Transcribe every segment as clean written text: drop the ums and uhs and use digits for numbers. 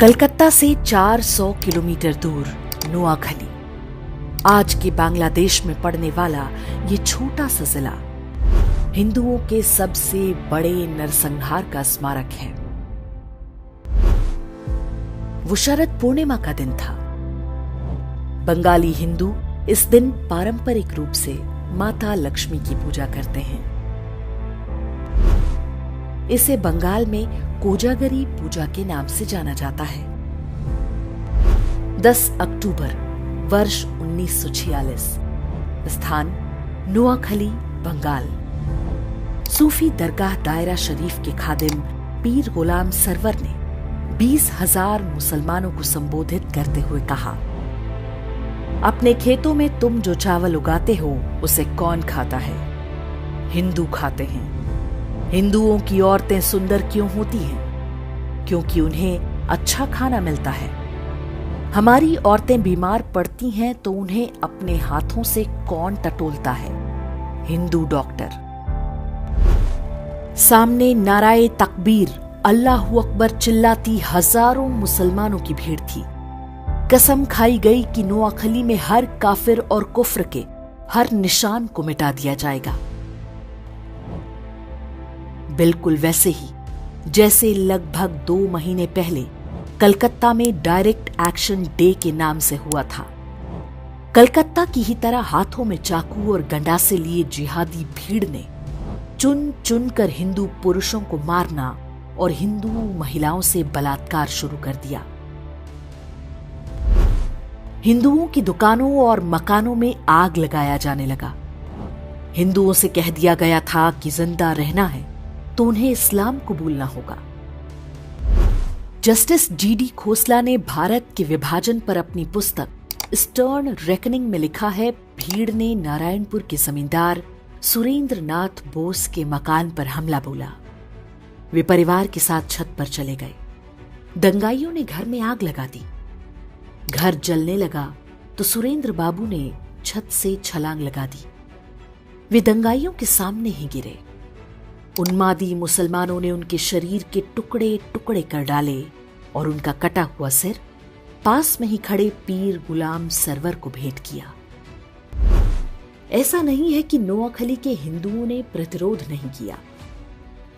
कलकत्ता से 400 किलोमीटर दूर नोआखली, आज के बांग्लादेश में पड़ने वाला ये छोटा सा जिला हिंदुओं के सबसे बड़े नरसंहार का स्मारक है। वो शरद पूर्णिमा का दिन था। बंगाली हिंदू इस दिन पारंपरिक रूप से माता लक्ष्मी की पूजा करते हैं। इसे बंगाल में कोजागरी पूजा के नाम से जाना जाता है। 10 अक्टूबर वर्ष 1946, स्थान नोआखली, बंगाल। सूफी दरगाह दायरा शरीफ के खादिम पीर गुलाम सरवर ने 20,000 मुसलमानों को संबोधित करते हुए कहा, अपने खेतों में तुम जो चावल उगाते हो उसे कौन खाता है? हिंदू खाते हैं। हिंदुओं की औरतें सुंदर क्यों होती हैं? क्योंकि उन्हें अच्छा खाना मिलता है। हमारी औरतें बीमार पड़ती हैं तो उन्हें अपने हाथों से कौन टटोलता है? हिंदू डॉक्टर। सामने नाराए तकबीर, अल्लाहू अकबर चिल्लाती हजारों मुसलमानों की भीड़ थी। कसम खाई गई कि नोआखली में हर काफिर और कुफ्र के हर निशान को मिटा दिया जाएगा। बिल्कुल वैसे ही जैसे लगभग 2 महीने पहले कलकत्ता में डायरेक्ट एक्शन डे के नाम से हुआ था। कलकत्ता की ही तरह हाथों में चाकू और गंडासे लिए जिहादी भीड़ ने चुन चुन कर हिंदू पुरुषों को मारना और हिंदू महिलाओं से बलात्कार शुरू कर दिया। हिंदुओं की दुकानों और मकानों में आग लगाया जाने लगा। हिंदुओं से कह दिया गया था कि जिंदा रहना है तो उन्हें इस्लाम कबूलना होगा। जस्टिस जीडी खोसला ने भारत के विभाजन पर अपनी पुस्तक स्टर्न रेकनिंग में लिखा है, भीड़ ने नारायणपुर के जमींदार सुरेंद्र नाथ बोस के मकान पर हमला बोला। वे परिवार के साथ छत पर चले गए। दंगाइयों ने घर में आग लगा दी। घर जलने लगा तो सुरेंद्र बाबू ने छत से छलांग लगा दी। वे दंगाइयों के सामने ही गिरे। उन्मादी मुसलमानों ने उनके शरीर के टुकड़े टुकड़े कर डाले और उनका कटा हुआ सिर पास में ही खड़े पीर गुलाम सरवर को भेंट किया। ऐसा नहीं है कि नोआखली के हिंदुओं ने प्रतिरोध नहीं किया।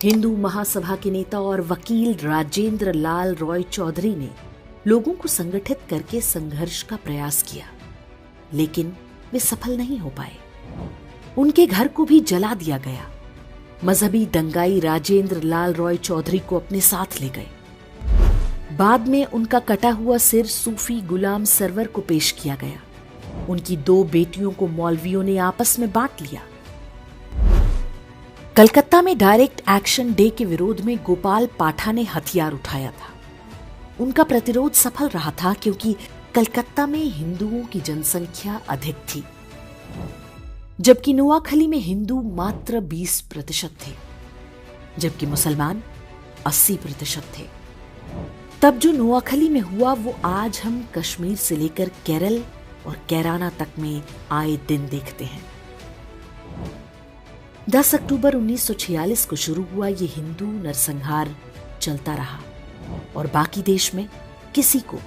हिंदू महासभा के नेता और वकील राजेंद्र लाल रॉय चौधरी ने लोगों को संगठित करके संघर्ष का प्रयास किया, लेकिन वे सफल नहीं हो पाए। उनके घर को भी जला दिया गया। मजहबी दंगाई राजेंद्र लाल रॉय चौधरी को अपने साथ ले गए। बाद में उनका कटा हुआ सिर सूफी गुलाम सरवर को पेश किया गया। उनकी 2 बेटियों को मौलवियों ने आपस में बांट लिया। कलकत्ता में डायरेक्ट एक्शन डे के विरोध में गोपाल पाठा ने हथियार उठाया था। उनका प्रतिरोध सफल रहा था क्योंकि कलकत्ता में हिंदुओं की जनसंख्या अधिक थी, जबकि नोआखली में हिंदू मात्र 20% थे, जबकि मुसलमान 80% थे। तब जो नोआखली में हुआ वो आज हम कश्मीर से लेकर केरल और कैराना तक में आए दिन देखते हैं। 10 अक्टूबर 1946 को शुरू हुआ ये हिंदू नरसंहार चलता रहा और बाकी देश में किसी को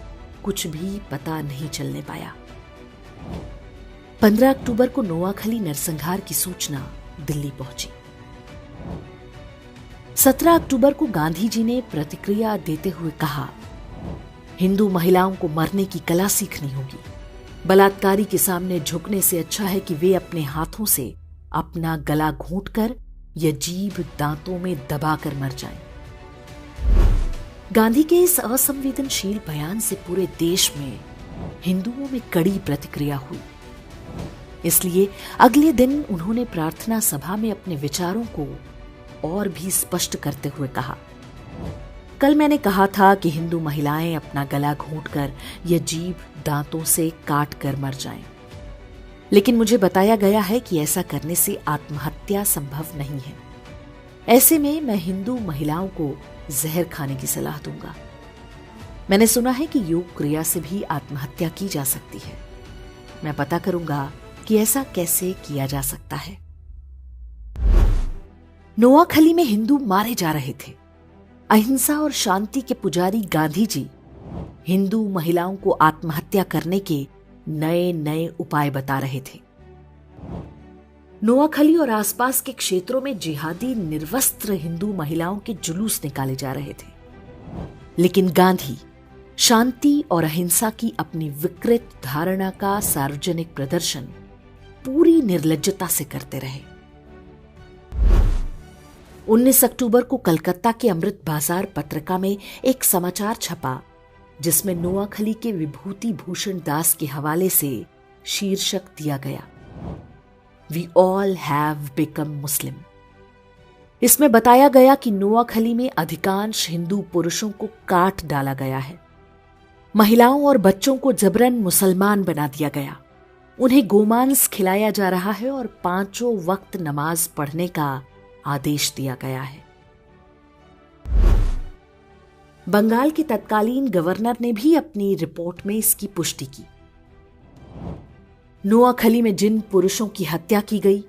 कुछ भी पता नहीं चलने पाया। 15 अक्टूबर को नोआखली नरसंहार की सूचना दिल्ली पहुंची। 17 अक्टूबर को गांधी जी ने प्रतिक्रिया देते हुए कहा, हिंदू महिलाओं को मरने की कला सीखनी होगी। बलात्कारी के सामने झुकने से अच्छा है कि वे अपने हाथों से अपना गला घोंटकर या जीभ दांतों में दबाकर मर जाएं। गांधी के इस असंवेदनशील बयान से पूरे देश में हिंदुओं में कड़ी प्रतिक्रिया हुई। इसलिए अगले दिन उन्होंने प्रार्थना सभा में अपने विचारों को और भी स्पष्ट करते हुए कहा, कल मैंने कहा था कि हिंदू महिलाएं अपना गला घोंटकर या जीभ दांतों से काट कर मर जाएं, लेकिन मुझे बताया गया है कि ऐसा करने से आत्महत्या संभव नहीं है। ऐसे में मैं हिंदू महिलाओं को जहर खाने की सलाह दूंगा। मैंने सुना है कि योग क्रिया से भी आत्महत्या की जा सकती है। मैं पता करूंगा कि ऐसा कैसे किया जा सकता है। नोआखली में हिंदू मारे जा रहे थे। अहिंसा और शांति के पुजारी गांधी जी हिंदू महिलाओं को आत्महत्या करने के नए नए उपाय बता रहे थे। नोआखली और आसपास के क्षेत्रों में जिहादी निर्वस्त्र हिंदू महिलाओं के जुलूस निकाले जा रहे थे, लेकिन गांधी शांति और अहिंसा की अपनी विकृत धारणा का सार्वजनिक प्रदर्शन पूरी निर्लज्जता से करते रहे। 19 अक्टूबर को कलकत्ता के अमृत बाजार पत्रिका में एक समाचार छपा जिसमें नोआखली के विभूति भूषण दास के हवाले से शीर्षक दिया गया, वी ऑल हैव बिकम मुस्लिम। इसमें बताया गया कि नोआखली में अधिकांश हिंदू पुरुषों को काट डाला गया है, महिलाओं और बच्चों को जबरन मुसलमान बना दिया गया, उन्हें गोमांस खिलाया जा रहा है और 5 वक्त नमाज पढ़ने का आदेश दिया गया है। बंगाल के तत्कालीन गवर्नर ने भी अपनी रिपोर्ट में इसकी पुष्टि की। नोआखली में जिन पुरुषों की हत्या की गई,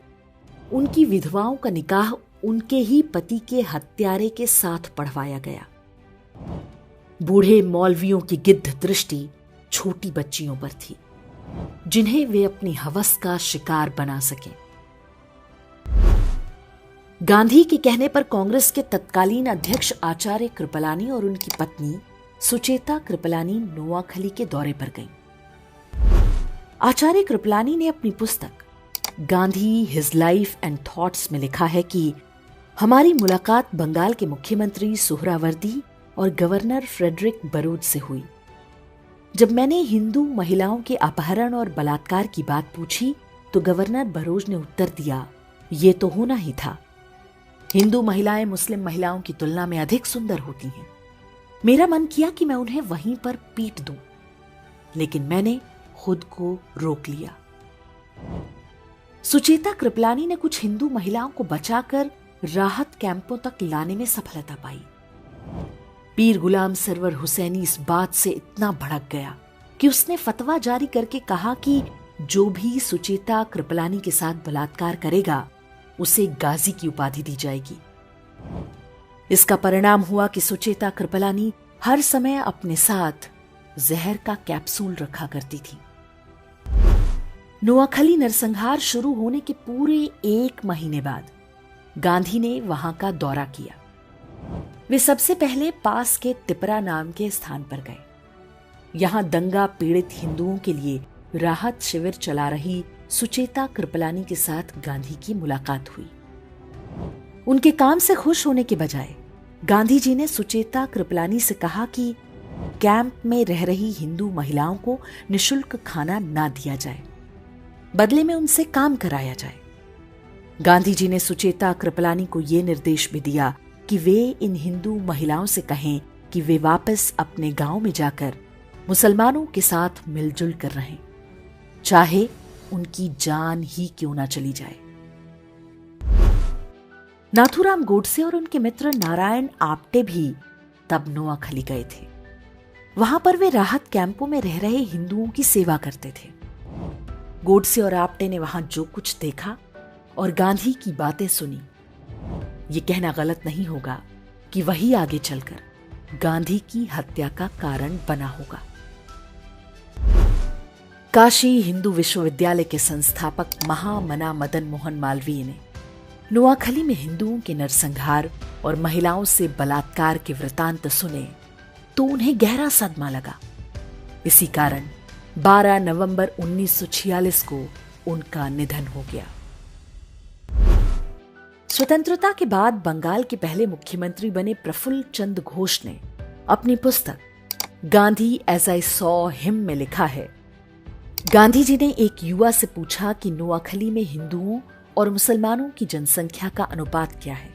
उनकी विधवाओं का निकाह उनके ही पति के हत्यारे के साथ पढ़वाया गया। बूढ़े मौलवियों की गिद्ध दृष्टि छोटी बच्चियों पर थी, जिन्हें वे अपनी हवस का शिकार बना सकें। गांधी के कहने पर कांग्रेस के तत्कालीन अध्यक्ष आचार्य कृपलानी और उनकी पत्नी सुचेता कृपलानी नोआखली के दौरे पर गईं। आचार्य कृपलानी ने अपनी पुस्तक Gandhi his life and thoughts में लिखा है कि हमारी मुलाकात बंगाल के मुख्यमंत्री सुहरावर्दी और गवर्नर फ्रेडरिक बरूच से हुई। जब मैंने हिंदू महिलाओं के अपहरण और बलात्कार की बात पूछी तो गवर्नर बरूच ने उत्तर दिया, ये तो होना ही था। हिंदू महिलाएं मुस्लिम महिलाओं की तुलना में अधिक सुंदर होती हैं। मेरा मन किया कि मैं उन्हें वहीं पर पीट दूं, लेकिन मैंने खुद को रोक लिया। सुचेता कृपलानी ने कुछ हिंदू महिलाओं को बचाकर राहत कैंपों तक लाने में सफलता पाई। पीर गुलाम सरवर हुसैनी इस बात से इतना भड़क गया कि उसने फतवा जारी करके कहा कि जो भी सुचेता कृपलानी के साथ बलात्कार करेगा उसे गाजी की उपाधि दी जाएगी। इसका परिणाम हुआ कि सुचेता कृपलानी हर समय अपने साथ जहर का कैप्सूल रखा करती थी। नोआखली नरसंहार शुरू होने के पूरे 1 महीने बाद गांधी ने वहां का दौरा किया। वे सबसे पहले पास के तिपरा नाम के स्थान पर गए। यहां दंगा पीड़ित हिंदुओं के लिए राहत शिविर चला रही सुचेता कृपलानी के साथ गांधी की मुलाकात हुई। उनके काम से खुश होने के बजाय गांधी जी ने सुचेता कृपलानी से कहा कि कैंप में रह रही हिंदू महिलाओं को निशुल्क खाना ना दिया जाए, बदले में उनसे काम कराया जाए। गांधी जी ने सुचेता कृपलानी को यह निर्देश भी दिया कि वे इन हिंदू महिलाओं से कहें कि वे वापस अपने गांव में जाकर मुसलमानों के साथ मिलजुल कर रहें, चाहे उनकी जान ही क्यों ना चली जाए। नाथूराम गोडसे और उनके मित्र नारायण आप्टे भी तब नोआखली गए थे। वहां पर वे राहत कैंपों में रह रहे हिंदुओं की सेवा करते थे। गोडसे और आप्टे ने वहां जो कुछ देखा और गांधी की बातें सुनी, ये कहना गलत नहीं होगा कि वही आगे चलकर गांधी की हत्या का कारण बना होगा। काशी हिंदू विश्वविद्यालय के संस्थापक महामना मदन मोहन मालवीय ने नोआखली में हिंदुओं के नरसंहार और महिलाओं से बलात्कार के वृतांत सुने तो उन्हें गहरा सदमा लगा। इसी कारण 12 नवंबर 1946 को उनका निधन हो गया। स्वतंत्रता के बाद बंगाल के पहले मुख्यमंत्री बने प्रफुल्ल चंद्र घोष ने अपनी पुस्तक Gandhi as I saw him में लिखा है, गांधी जी ने एक युवा से पूछा कि नोआखली में हिंदुओं और मुसलमानों की जनसंख्या का अनुपात क्या है।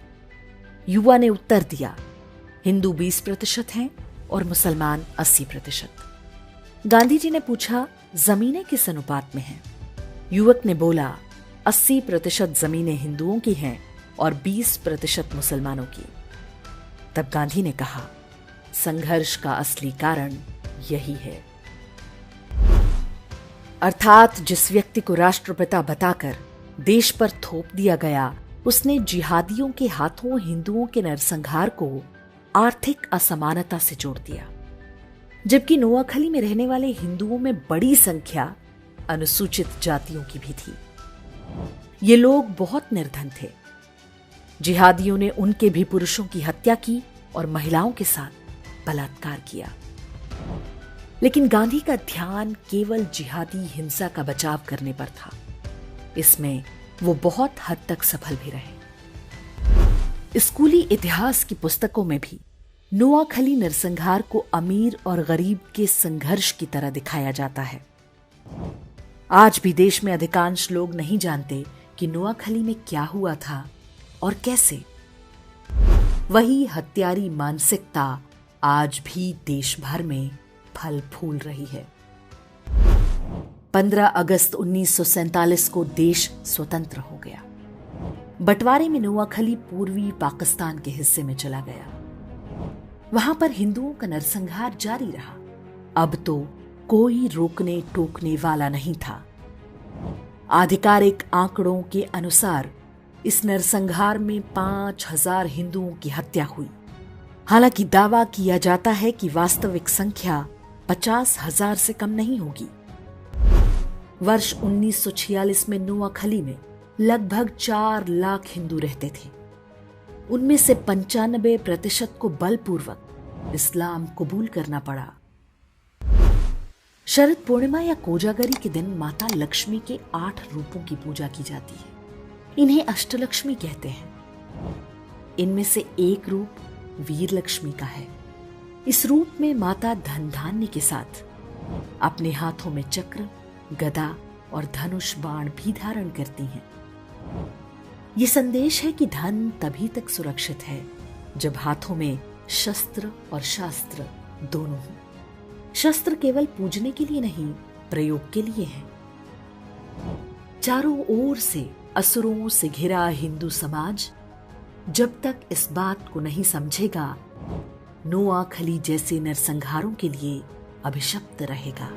युवा ने उत्तर दिया, हिंदू 20% हैं और मुसलमान 80%। गांधी जी ने पूछा, जमीनें किस अनुपात में हैं? युवक ने बोला, 80% जमीनें हिंदुओं की हैं और 20% मुसलमानों की। तब गांधी ने कहा, संघर्ष का असली कारण यही है। अर्थात जिस व्यक्ति को राष्ट्रपिता बताकर देश पर थोप दिया गया, उसने जिहादियों के हाथों हिंदुओं के नरसंहार को आर्थिक असमानता से जोड़ दिया। जबकि नोआखली में रहने वाले हिंदुओं में बड़ी संख्या अनुसूचित जातियों की भी थी। ये लोग बहुत निर्धन थे। जिहादियों ने उनके भी पुरुषों की हत्या की और महिलाओं के साथ बलात्कार किया। लेकिन गांधी का ध्यान केवल जिहादी हिंसा का बचाव करने पर था। इसमें वो बहुत हद तक सफल भी रहे। स्कूली इतिहास की पुस्तकों में भी नोआखली नरसंहार को अमीर और गरीब के संघर्ष की तरह दिखाया जाता है। आज भी देश में अधिकांश लोग नहीं जानते कि नोआखली में क्या हुआ था और कैसे। वही हत्यारी मानसिकता आज भी देश भर में फल फूल रही है। 15 अगस्त 1947 को देश स्वतंत्र हो गया। बंटवारे में नोआखली पूर्वी पाकिस्तान के हिस्से में चला गया। वहां पर हिंदुओं का नरसंहार जारी रहा। अब तो कोई रोकने टोकने वाला नहीं था। आधिकारिक आंकड़ों के अनुसार इस नरसंहार में 5000 हिंदुओं की हत्या हुई। हालांकि दावा किया जाता है कि वास्तविक संख्या 50,000 से कम नहीं होगी। वर्ष 1946 में नोआखली में लगभग 4 लाख हिंदू रहते थे। उनमें से 95% को बलपूर्वक इस्लाम कबूल करना पड़ा। शरद पूर्णिमा या कोजागरी के दिन माता लक्ष्मी के 8 रूपों की पूजा की जाती है। इन्हें अष्टलक्ष्मी कहते हैं। इनमें से एक रूप वीर लक्ष्मी का है। इस रूप में माता धन धान्य के साथ अपने हाथों में चक्र, गदा और धनुष बाण भी धारण करती हैं। ये संदेश है कि धन तभी तक सुरक्षित है जब हाथों में शस्त्र और शास्त्र दोनों हों। शस्त्र केवल पूजने के लिए नहीं, प्रयोग के लिए है। चारों ओर से असुरों से घिरा हिंदू समाज जब तक इस बात को नहीं समझेगा, नोआखली जैसे नरसंहारों के लिए अभिशप्त रहेगा।